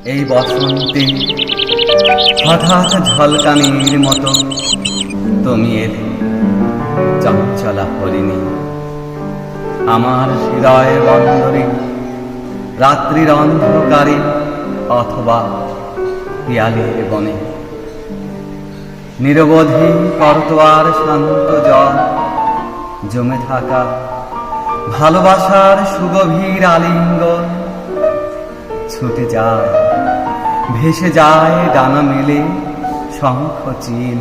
এই বসন্তে হঠাৎ ঝলকানির মতো তুমি এলে চঞ্চলা হরিণী আমার হৃদয় বন্দরে রাত্রির অন্ধকারে অথবা পিয়ালের বনে নিরবধি করতোয়ার শান্ত জল জমে থাকা ভালোবাসার সুগভীর আলিঙ্গন ছুটে যায় ভেসে যায় ডানা মেলে শঙ্খ চিল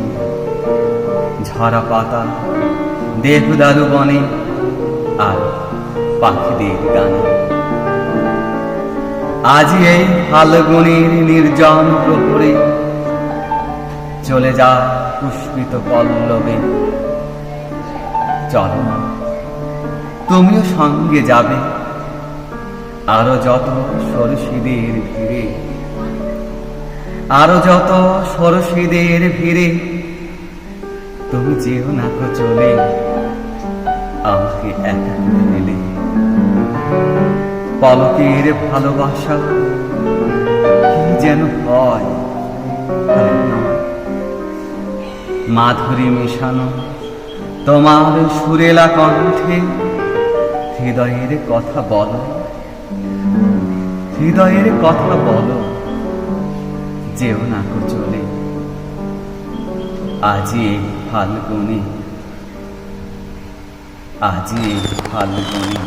ঝরা পাতা দেবদারু বনে আর পাখিদের গানে আজি এই ফাল্গুনের নির্জন প্রহরে চলে যায় পুষ্পিত পল্লবে চলো তুমিও সঙ্গে যাবে আরো যত সরসীদের ভিড়ে আরো যত সরসীদের ভিড়ে তুমি যেও না তো চলে আমাকে একা ফেলে পলকের ভালোবাসা কি যেন হয় মাধুরী মিশানো তোমার সুরেলা কণ্ঠে হৃদয়ের কথা বলো হৃদয়ের কথা বলো যেও না কো চলে আজি এই ফাল্গুনে আজি এই ফাল্গুনে